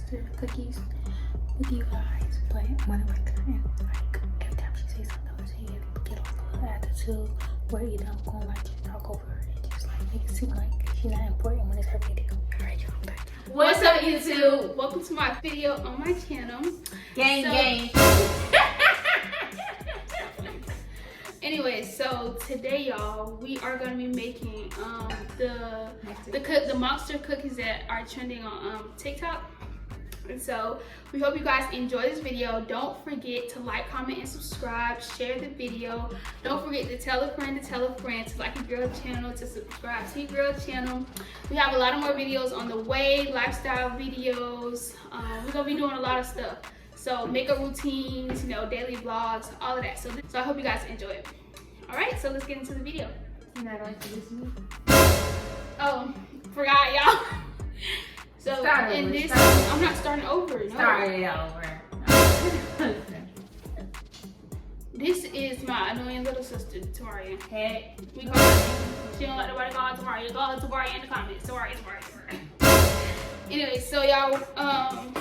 monster cookies with you guys, but when I like every time she says something, she get off the attitude where either I'm going like just talk over her and just like make it seem like she's not important when it's her video. Alright, y'all, back. What's up, YouTube? Welcome to my video on my channel. Gang. Anyway, so today, y'all, we are gonna be making the monster cookies that are trending on TikTok. And so we hope you guys enjoy this video. Don't forget to like, comment, and subscribe. Share the video. Don't forget to tell a friend to like a girl channel, to subscribe to your girl channel. We have a lot of more videos on the way, lifestyle videos. We're gonna be doing a lot of stuff. So makeup routines, you know, daily vlogs, all of that. So I hope you guys enjoy it. All right, so let's get into the video. You're not going to listen to me? Oh, forgot, y'all. So in this, I'm not starting over. No. Start it over. This is my annoying little sister, Tamaria. Hey. We call her. She don't like nobody call her Tamaria. Call her Tamaria in the comments. Tamaria. Anyway, so y'all,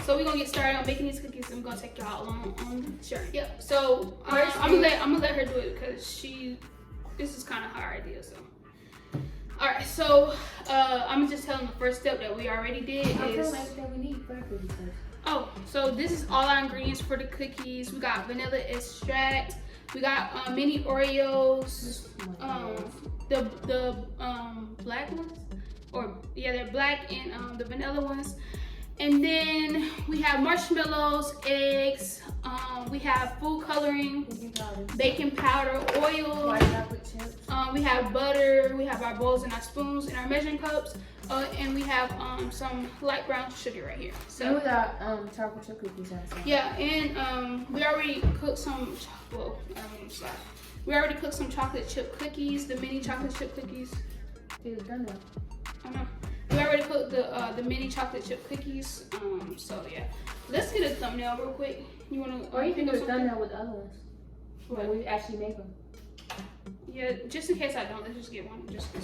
so we're gonna get started on making these cookies. I'm gonna take y'all along on the journey. Yep. So I'm gonna let her do it because this is kind of her idea. So. All right, so I'm gonna just tell them the first step that we already did is. Everything we need for the cookies first. Oh, so this is all our ingredients for the cookies. We got vanilla extract. We got mini Oreos. The black ones, or yeah, they're black, and the vanilla ones. And then we have marshmallows, eggs. We have food coloring, baking powder, oil. White chocolate chips. We have butter. We have our bowls and our spoons and our measuring cups. And we have some light brown sugar right here. So and we got chocolate chip cookies outside. yeah, and we already cooked some. Well, we already cooked some chocolate chip cookies, the mini chocolate chip cookies. Dude, done that. I know. We already cooked the mini chocolate chip cookies. So yeah, let's get a thumbnail real quick. You wanna? Or you can do a thumbnail with the other ones. What? When we actually make them. Yeah, just in case I don't, let's just get one. Just so.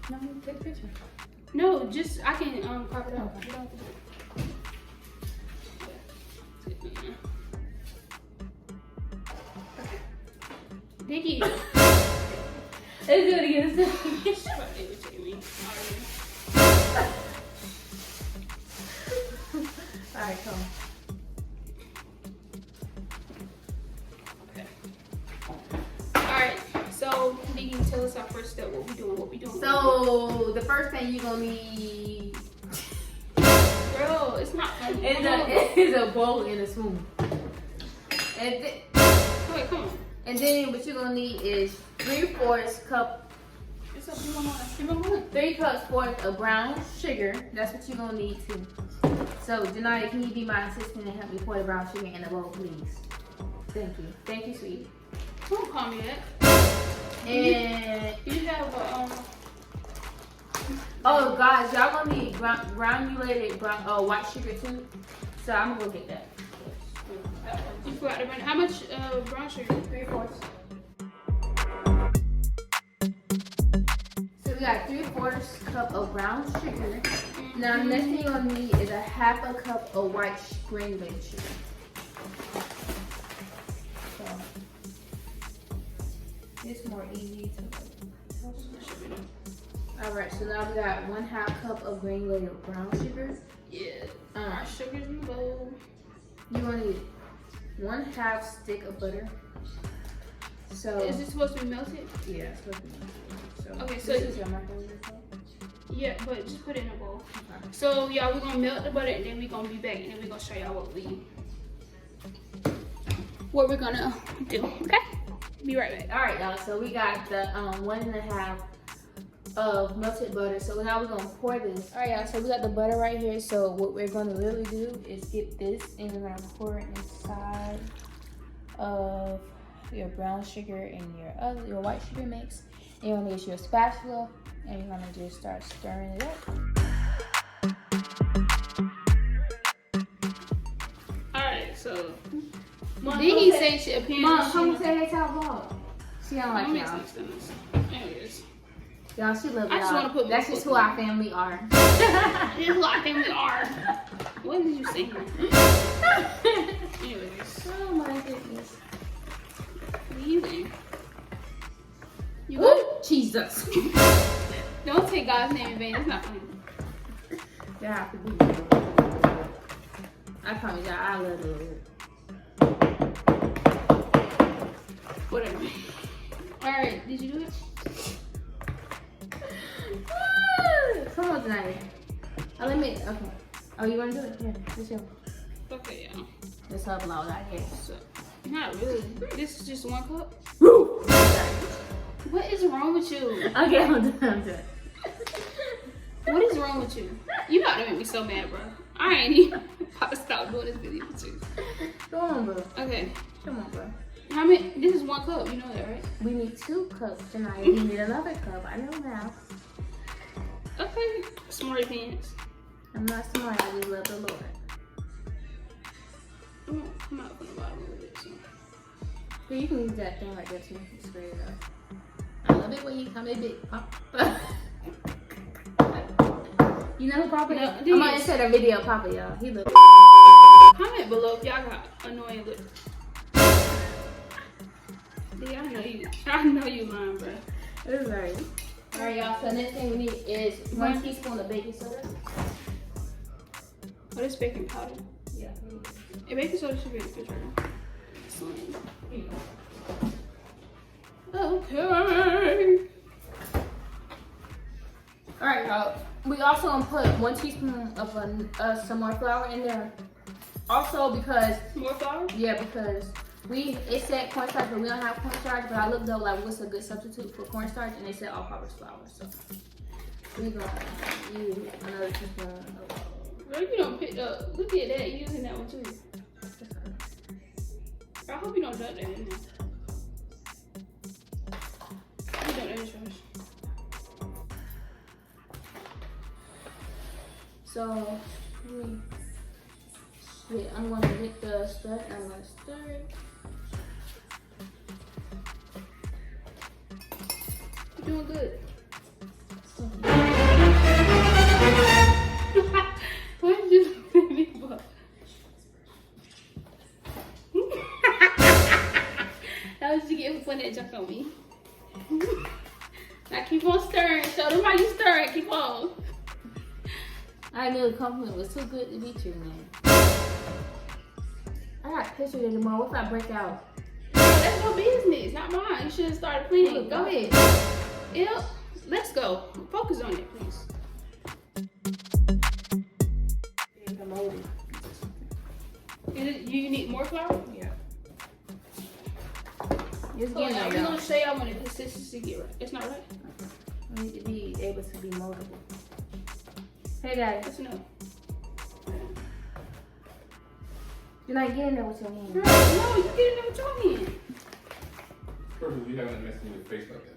No, take a picture. No, just I can crop it out. Okay. Diggy. Let's do it again. Alright, come. Okay. Alright, so Diggy, tell us our first step. What we doing? So the first thing you're gonna need, Girl, it's not funny. is a bowl and a spoon. And Wait, come on. and then what you're gonna need is 3/4 cup. It's up, you want 3 cups worth of brown sugar. That's what you're gonna need too. So Janaya, can you be my assistant and help me pour the brown sugar in the bowl, please? Thank you. Thank you, sweetie. Don't call me that. And You have a oh guys, y'all gonna need granulated white sugar too. So I'm gonna go get that. You forgot to bring how much brown sugar? 3/4. So we got 3/4 cup of brown sugar. Now the next thing you're gonna need is a 1/2 cup of white granulated sugar. So it's more easy to. Alright, so now we got 1/2 cup of granulated brown sugar. Yeah. Our sugar's in the bowl. You want to need 1/2 stick of butter. So Is this supposed to be melted? yeah, it's supposed to be melted. Okay, so this is your microwave. Yeah, but just put it in a bowl. Okay. So y'all, we're gonna melt the butter and then we're gonna be back and then we're gonna show y'all what we're gonna do. Okay? Be right back. Alright y'all, so we got the 1.5 of melted butter. So now we're gonna pour this. Alright y'all, so we got the butter right here. So what we're gonna literally do is get this and we're gonna pour it inside of your brown sugar and your white sugar mix. And you're gonna use your spatula and you're gonna just start stirring it up. Alright, so Diggy said she appeared. Mom, come and say hey to our vlog. She don't like y'all. Anyways. Y'all, she love I just want to put. That's just who our family are. This is who our family are. What did you say? Anyways. Oh my goodness. What are you doing? You Ooh, Jesus. Don't take God's name in vain. It's not funny. Yeah, I promise y'all, I love the Lord. Whatever. Alright, did you do it? Come on, tonight. Oh, let me. Okay. Oh, you want to do it? Yeah, let's go. Okay, yeah. Let's help loud out here. So, not really. This is just 1 cup? Woo! What is wrong with you? Okay, I'm done. What is wrong with you? You about to make me so mad, bro. I ain't even about to stop doing this video with you. Come on, bro. Okay. Come on, bro. How many? This is 1 cup. You know that, right? We need 2 cups tonight. We need another cup. I know now. Okay. Smarty pants. I'm not smart. I just love the Lord. I'm gonna come out from the bottom a little bit. So. So you can use that thing right there too. Spray it up. I love it when you come in big pop. You know who Papa is? I'm gonna insert a video of Papa, y'all. He look. Comment below if y'all got annoying lips. Yeah, I know you lying, bro. It's right. Alright, y'all. So next thing we need is 1 teaspoon of baking soda. What is baking powder? Yeah. And baking soda should be in the refrigerator. Okay. Alright, y'all. We also gonna put 1 teaspoon of some more flour in there. Also because More flour? Yeah, because it said cornstarch, but we don't have cornstarch. But I looked up like what's a good substitute for cornstarch, and they said all-purpose flour. So we gonna use another teaspoon of. Girl, you don't pick up. Look at that, using that one too. I hope you don't dump that in there. You dump that in trash. So I'm gonna get the stuff. I'm gonna stir it. You're doing good. What did you say me for? That was you getting funny and jumped on me. Now keep on stirring. Show them how you stir it. Keep on. I knew the compliment was too good to be true, man. I got pictures anymore. What if I break out? That's your business, not mine. You should have started cleaning. Go ahead. Yep. Let's go. Focus on it, please. You need more flour? Yeah. Just So getting now there, we're gonna show y'all when the consistency get right. It's not right. I need to be able to be moldable. Hey guys, That's enough. you're not getting there with your hand. Girl, no, you get in there with your hand. First, we haven't messed with your face like that.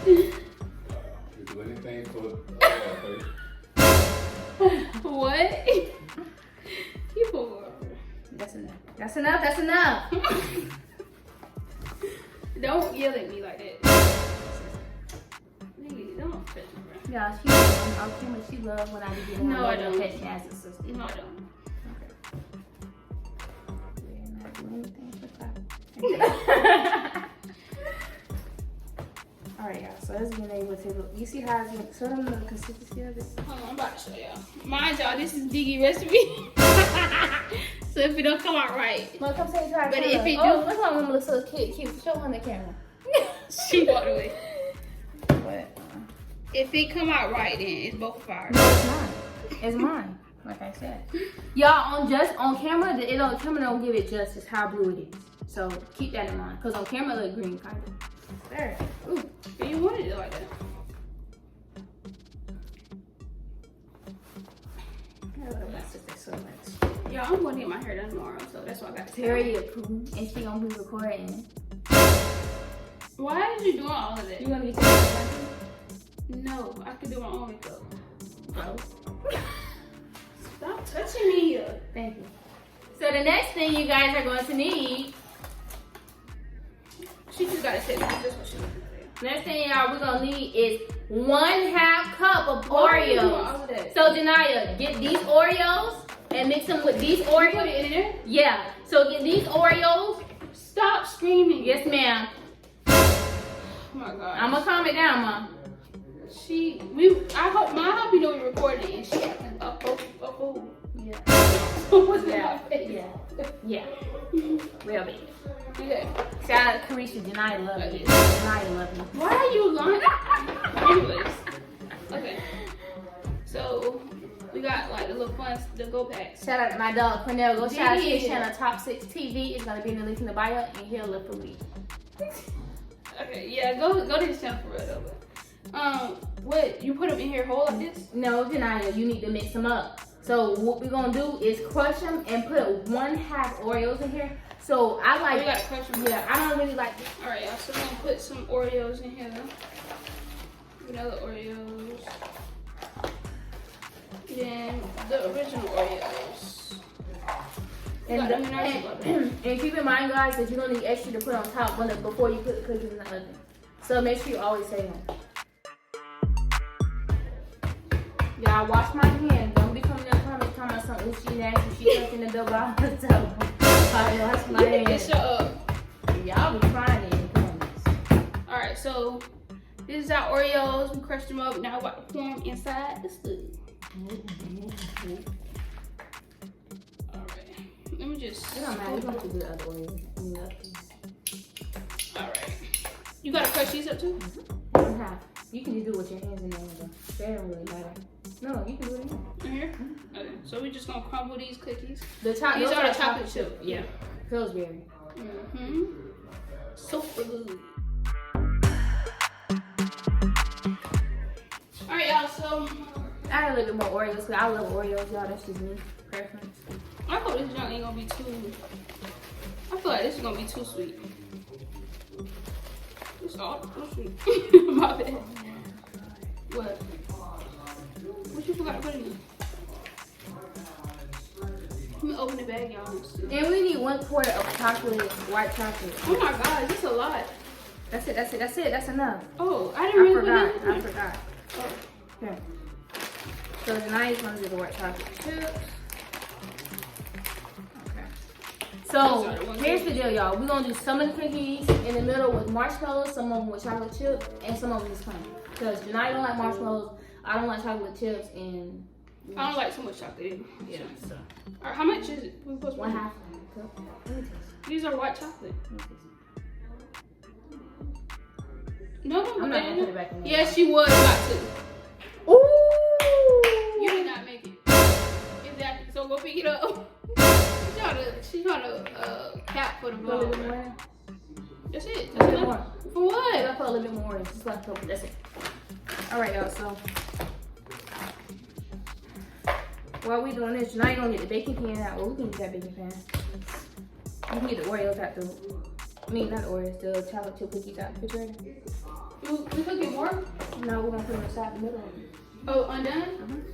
You do anything for What? People. That's enough. That's enough. That's enough. Don't yell at me like that. Nigga, don't touch me, bro. Yeah, she loves when I be getting No, I don't. petting as a sister. No, I don't. Okay. We're not doing anything for Papa. Alright, y'all. So let's get able to look. You see how it's getting sort of the consistency of it? Hold on, I'm about to show y'all. Mind y'all, this is Diggy recipe. So if it don't come out right, Well, come say try. But if it oh, do- look how Mama looks so cute. Show her on the camera. she walked away. What? If it come out right, then it's both of ours. No, it's mine. It's mine. Like I said, y'all on camera, the camera don't give it justice how blue it is. So keep that in mind, cause on camera it look green kind of. There. Ooh. And you wanted it like that. I love my sister so much. Yeah, I'm going to get my hair done tomorrow, so that's why I got to Period. And she gonna be recording. Why are you doing all of that? You gonna get your hair done? No, I can do my own makeup. Bro. Stop touching me. Thank you. So the next thing you guys are going to need She just gotta say that's what she looking for. Next thing, y'all, we're gonna need is 1/2 cup of Oreos. So, Janaya, get these Oreos and mix them with these Oreos. Put it in there? Yeah. So, get these Oreos. Stop screaming. Yes, ma'am. Oh my god. I'm gonna calm it down, Mom. I hope you know we recorded it and she acting a fool. Yeah. What's Yeah. my face? Yeah. Real big. Okay. Shout out to Carisha. Janaya love Okay. you. Janaya love you. Why are you lying? Anyways. Okay. So we got like the little fun, the go packs. Shout out to my dog Cornell. Go shout out to his Yeah. channel Top 6 TV. It's gonna be in the link in the bio, and he'll look for me. Okay, yeah, go to his channel for real though. What, you put them in here whole like this? No, Janaya, you need to mix them up. So what we're gonna do is crush them and put 1/2 Oreos in here. So I like. We gotta crush them. Yeah, I don't really like. All right, y'all. So we're gonna put some Oreos in here. Vanilla Oreos. Then the original Oreos. And keep in mind, guys, that you don't need extra to put on top before you put the cookies in the oven. So make sure you always say that. Y'all wash my hands. Don't be coming in the comments talking about something she nasty. She touching the double all the time. I wash my hands. Shut up. Y'all be crying in the comments. All right, so this is our Oreos. We crushed them up. Now we got to pour them inside the spoon. All right. Let me just. It don't matter. You don't have to do the other Oreos. All right. You gotta crush these up too? You can just do it with your hands in there. They don't really matter. No, you can do it in here. In here? Okay. So we're just gonna crumble these cookies. These are the chocolate chip. Yeah. Pillsbury. Mm-hmm. Super good. All right, y'all. So I had a little bit more Oreos because I love Oreos, y'all. That's just me preference. I hope this junk ain't gonna be too. I feel like this is gonna be too sweet. It's all too sweet. My bad. What? What you forgot to put in here? Let me open the bag, y'all. And we need 1/4 of chocolate, white chocolate. Oh my god, this is a lot. That's it. That's enough. Oh, I didn't really I put it. forgot. Oh. Here. So now you're gonna do the white chocolate chips. Okay. So here's the deal, y'all. We're gonna do some of the cookies in the middle with marshmallows, some of them with chocolate chip, and some of them just plain. Because Janai don't like marshmallows, I don't like chocolate chips, and I don't like so much chocolate. yeah. So All right, how much is it? We supposed to 1/2 cup. Let me taste. These are white chocolate. Let me taste. No, I'm not gonna put it back in there. Yes, she was about to. Ooh! You did not make it. Exactly. So go pick it up. She trying to cap for the Put a little vlog. bit more. That's it. A little bit more. For what? I put a little bit more. Just like a, that's it. All right, y'all. So while we doing this, now you gonna get the baking pan out. Well, we can use that baking pan. You can get the Oreos out the. I mean, not the Oreos. The chocolate chip cookies out the refrigerator. We cooking more? No, we're gonna put them inside the middle. Oh, undone?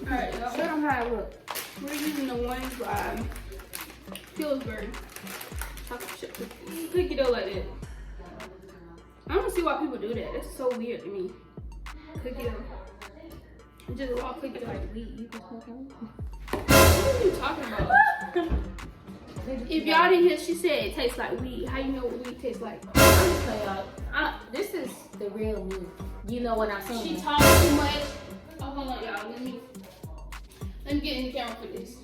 Alright, y'all. Show them how it look. We're using the ones by Pillsbury. Chocolate chip cookie dough like that. I don't see why people do that. That's so weird to me. Cookie dough. Just raw cookie dough. Like weed. You can smoke on What are you talking about? If y'all didn't hear, she said it tastes like weed. How you know what weed tastes like? I'm just telling y'all. This is the real weed. You know what I'm saying? She talks too much. Oh, hold on, y'all. Let me get in the camera for this.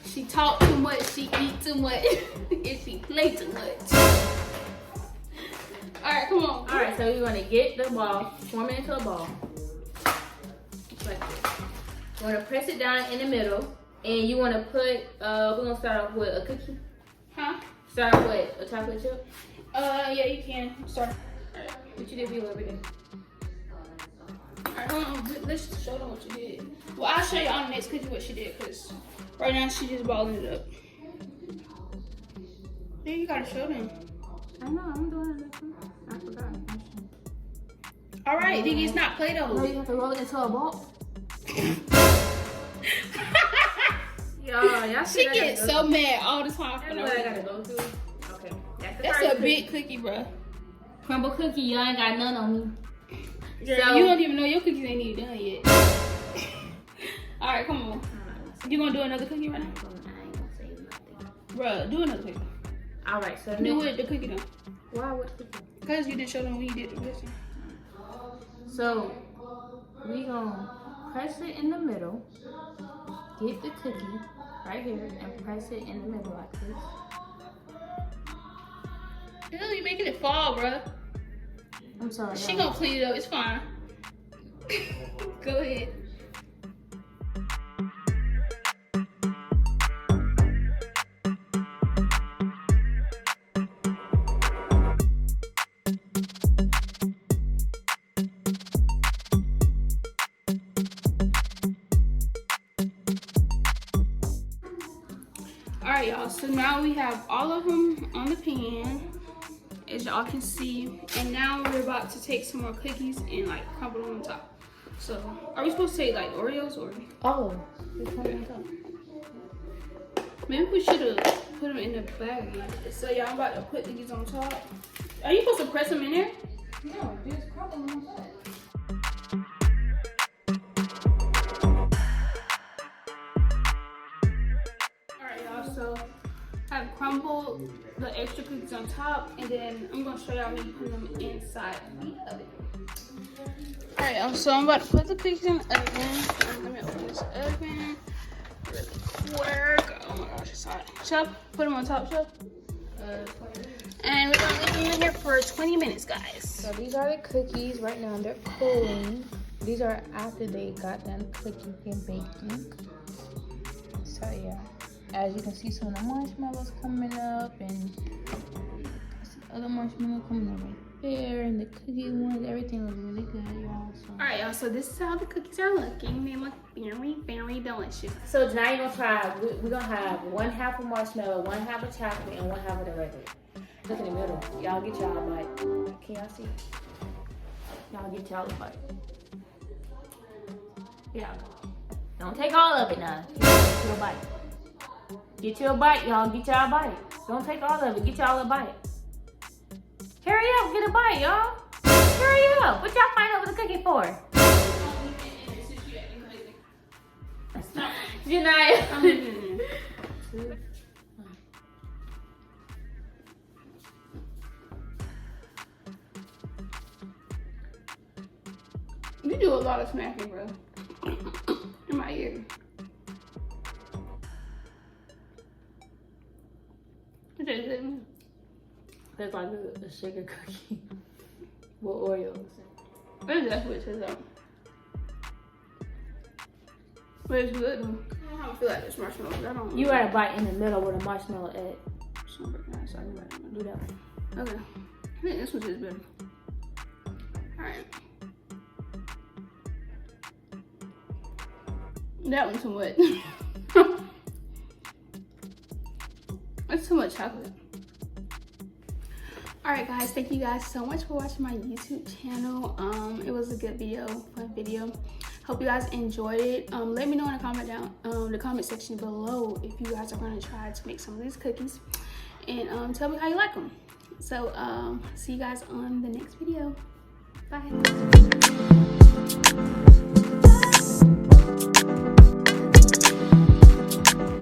She talk too much. She eat too much. And she play too much. All right, come on. All right, so you're gonna get the ball, form it into a ball, like this. You're gonna press it down in the middle, and you wanna put. We're gonna start off with a cookie. Huh? Start off with a chocolate chip. Yeah, you can. Start. All right. What you did for you over there? All right, hold on. Let's show them what you did. Well, I'll show you on the next cookie what she did, because right now she just balling it up. Yeah, you gotta show them. I know, I'm doing it. I forgot. All right, Diggy, it's not Play-Doh. No, you have to roll it into a ball. on, y'all She gets so mad all the time. That's what I gotta go through. Okay, That's a big cookie, bro. Crumble cookie, y'all ain't got none on me. Girl, So, you don't even know your cookies ain't even done yet. All right, come on. You gonna do another cookie right now? I ain't gonna say nothing. Bruh, do another cookie. All right, so Do it, the cookie though. Why? What cookie? Because you didn't show them when you did the rest. So we gonna press it in the middle. Get the cookie right here and press it in the middle like this. Ew, you making it fall, bruh. I'm sorry. She gonna clean it up. It's fine. Go ahead. Alright, y'all, so now we have all of them on the pan, as y'all can see, and now we're about to take some more cookies and like crumble them on top. So, are we supposed to take like Oreos or? All of them. Maybe we should have put them in the bag again. So y'all, I'm about to put these on top. Are you supposed to press them in there? No, just crumble them on top. So I've crumbled the extra cookies on top, and then I'm gonna show y'all me putting them inside the oven. Alright, so I'm about to put the cookies in the oven. Let me open this oven really quick. Oh my gosh, it's hot. Chef, put them on top, Chef. And we're gonna leave them in here for 20 minutes, guys. So these are the cookies right now. They're cooling. These are after they got done cooking and baking. So yeah. As you can see, some of the marshmallows coming up, and other marshmallows coming up right there, and the cookie ones, everything looks really good, y'all. So. Alright, y'all, so this is how the cookies are looking. They look very, very delicious. So now you're gonna try, we're gonna have 1/2 of marshmallow, 1/2 of chocolate, and 1/2 of the regular. Look in the middle. Y'all get y'all a bite. Can y'all see? Y'all get y'all a bite. Yeah. Don't take all of it now. Get you a bite. Get you a bite, y'all. Get y'all a bite. Don't take all of it. Get y'all a bite. Hurry up. Get a bite, y'all. Hurry up. What y'all fighting over the cookie for? Janaya. You do a lot of smacking, bro. In my ear. What is it? It's like a sugar cookie with Oreos. What is that? What it says that? But it's good though. I don't feel like it's marshmallows. I don't. You gotta bite in the middle with a marshmallow egg. So nice. I can Do that one. Okay. I think this one tastes better. Alright. That one's too much. That's too much chocolate. Alright guys, thank you guys so much for watching my YouTube channel. It was a good video, fun video. Hope you guys enjoyed it. Let me know in the comment section below if you guys are gonna try to make some of these cookies. And tell me how you like them. So see you guys on the next video. Bye.